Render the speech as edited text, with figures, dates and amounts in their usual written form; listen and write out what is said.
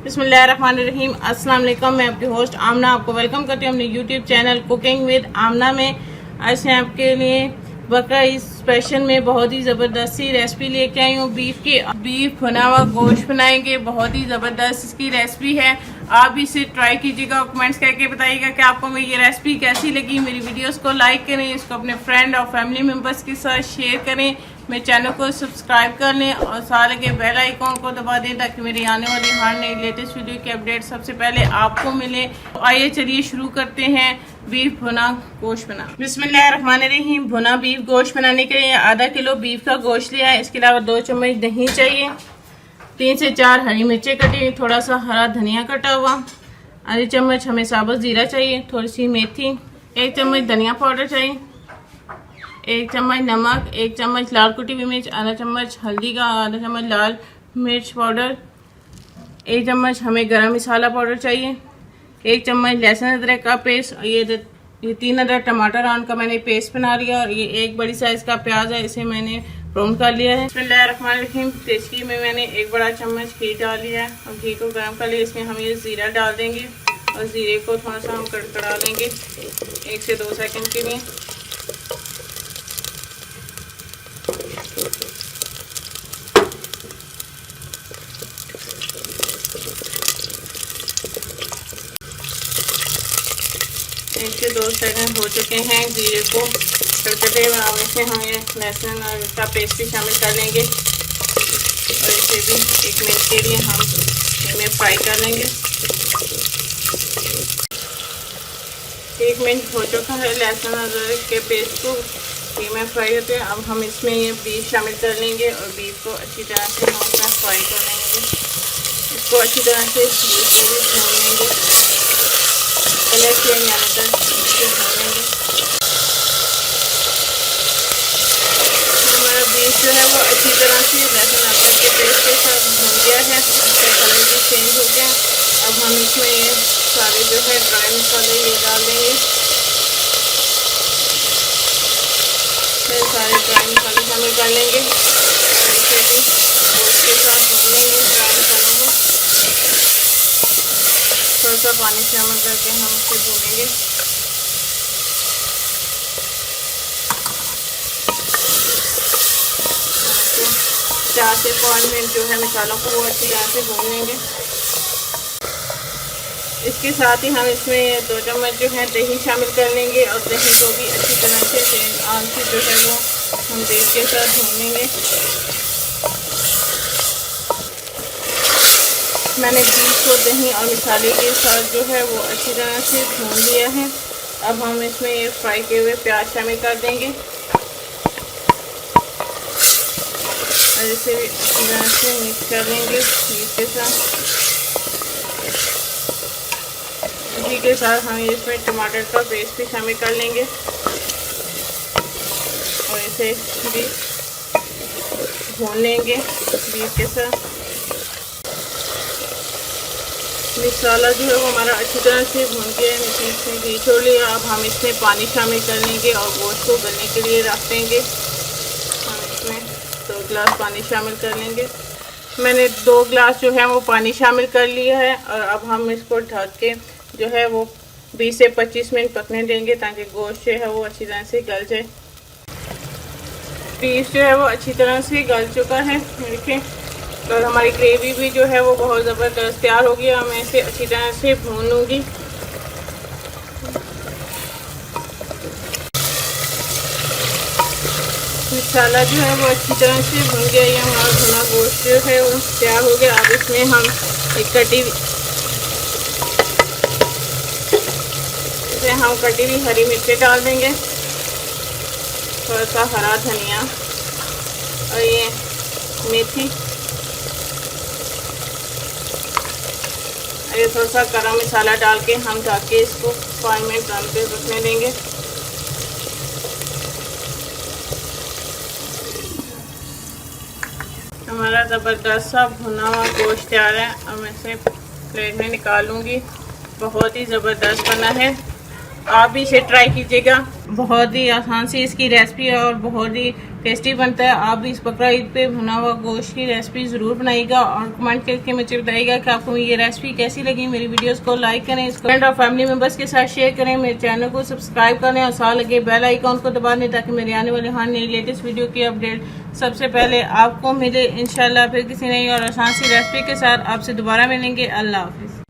बिस्मिल्लाहिर्रहमानिर्रहीम। अस्सलाम वालेकुम। मैं आपकी होस्ट आमना आपको वेलकम करती हूँ अपने यूट्यूब चैनल कुकिंग विद आमना में। आज मैं आपके लिए बकरा ईद स्पेशल में बहुत ही ज़बरदस्ती रेसिपी लेके आई हूँ। बीफ भुना हुआ गोश्त बनाएंगे। बहुत ही ज़बरदस्त इसकी रेसिपी है। आप भी इसे ट्राई कीजिएगा और कमेंट्स करके बताइएगा कि आपको मेरी ये रेसिपी कैसी लगी। मेरी वीडियोस को लाइक करें, इसको अपने फ्रेंड और फैमिली मेम्बर्स के साथ शेयर करें। मेरे चैनल को सब्सक्राइब कर लें और साथ लगे बेल आइकॉन को दबा दें ताकि मेरी आने वाली हर नई लेटेस्ट वीडियो की अपडेट सबसे पहले आपको मिले। तो आइए चलिए शुरू करते हैं बीफ भुना गोश्त बना। बिस्मिल्लाहिर्रहमानिर्रहीम। भुना बीफ गोश्त बनाने के लिए आधा किलो बीफ का गोश्त लिया है। इसके अलावा 2 चम्मच दही चाहिए, 3 से 4 हरी मिर्चें कटी, थोड़ा सा हरा धनिया कटा हुआ, आधी चम्मच हमें साबुत जीरा चाहिए, थोड़ी सी मेथी, 1 चम्मच धनिया पाउडर चाहिए, 1 चम्मच नमक, 1 चम्मच लाल कुटी हुई मिर्च, आधा चम्मच हल्दी का, आधा चम्मच लाल मिर्च पाउडर, 1 चम्मच हमें गरम मसाला पाउडर चाहिए, 1 चम्मच लहसुन अदरक का पेस्ट। ये 3 अदरक टमाटर आन का मैंने पेस्ट बना लिया और ये 1 बड़ी साइज़ का प्याज है, इसे मैंने ब्राउन कर लिया है। बिस्मिल्लाहिर्रहमानिर्रहीम। तेज़ी में मैंने 1 बड़ा चम्मच घी डाल लिया है और घी को गर्म कर लिया। इसमें हम ये ज़ीरा डाल देंगे और ज़ीरे को थोड़ा सा हम कड़कड़ा लेंगे 1 से 2 सेकंड के लिए। एक से 2 सेकंड हो चुके हैं जीरे को कड़कटे हुए। अब इसमें हम ये लहसुन का पेस्ट भी शामिल कर लेंगे और इसे भी 1 मिनट के लिए हम इसमें फ्राई कर लेंगे। 1 मिनट हो चुका है लहसुन अदरक के पेस्ट को घी में फ्राई होते हैं। अब हम इसमें ये बीफ शामिल कर लेंगे और बीफ को अच्छी तरह से हम इसमें फ्राई कर लेंगे। इसको अच्छी तरह से बीफ को भी भून लेंगे, कलर चेंज आने तक इसको भून लेंगे। हमारा बीफ जो है वो अच्छी तरह से लहसुन अदरक के पेस्ट के साथ भून गया है, इसका कलर भी चेंज हो गया। अब हम इसमें ये सारे जो है ड्राई मसाले ये डाल देंगे। फिर सारे ड्राई मसाले शामिल कर लेंगे और इसे भी गोश्त के साथ भून लेंगे ड्राई मसालों को। थोड़ा सा पानी शामिल करके हम इसे भूनेंगे। तो 4 से 5 मिनट जो है मसालों को वो अच्छी तरह से भून लेंगे। इसके साथ ही हम इसमें 2 चम्मच जो है दही शामिल कर लेंगे और दही को भी अच्छी तरह से आग से जो है वो हम बीफ के साथ भून लेंगे। मैंने बीफ को दही और मसाले के साथ जो है वो अच्छी तरह से भून लिया है। अब हम इसमें ये फ्राई किए हुए प्याज शामिल कर देंगे और इसे भी अच्छी तरह से मिक्स कर लेंगे बीफ के साथ। इसी के साथ हम इसमें टमाटर का पेस्ट भी शामिल कर लेंगे और इसे भी भून लेंगे बीफ के साथ। मसाला जो है वो हमारा अच्छी तरह से भून के इसमें घी छोड़ लिया। अब हम इसमें पानी शामिल कर लेंगे और गोश्त को गलने के लिए रख देंगे। हम इसमें 2 गिलास पानी शामिल कर लेंगे। मैंने 2 गिलास जो है वो पानी शामिल कर लिया है और अब हम इसको ढक के जो है वो 20 से 25 मिनट पकने देंगे ताकि गोश्त जो है वो अच्छी तरह से गल जाए। बीफ जो है वो अच्छी तरह से गल चुका है देखिए, और हमारी ग्रेवी भी जो है वो बहुत ज़बरदस्त तैयार हो गया। मैं इसे अच्छी तरह से भून लूँगी। मसाला जो है वो अच्छी तरह से भून गया। ये हमारा भुना गोश्त जो है वो तैयार हो गया। अब इसमें हम कटी हुई हरी मिर्चें डाल देंगे, थोड़ा सा हरा धनिया और ये मेथी, ये थोड़ा सा गरम मसाला डाल के हम ढक के इसको 5 मिनट दम पे रखने देंगे। हमारा ज़बरदस्त सा भुना हुआ गोश्त तैयार है। अब मैं इसे प्लेट में निकालूंगी। बहुत ही ज़बरदस्त बना है, आप भी इसे ट्राई कीजिएगा। बहुत ही आसान सी इसकी रेसिपी है और बहुत ही टेस्टी बनता है। आप भी इस बकरा ईद पे भुना हुआ गोश्त की रेसिपी ज़रूर बनाइएगा और कमेंट करके मुझे बताइएगा कि आपको ये रेसिपी कैसी लगी। मेरी वीडियोस को लाइक करें, इसको फ्रेंड और फैमिली मेम्बर्स के साथ शेयर करें, मेरे चैनल को सब्सक्राइब करें और साथ लगे बेल आइकॉन को दबा दें ताकि मेरे आने वाले हर नई लेटेस्ट वीडियो की अपडेट सबसे पहले आपको मिले। इंशाल्लाह फिर किसी नई और आसान सी रेसिपी के साथ आपसे दोबारा मिलेंगे। अल्लाह हाफिज़।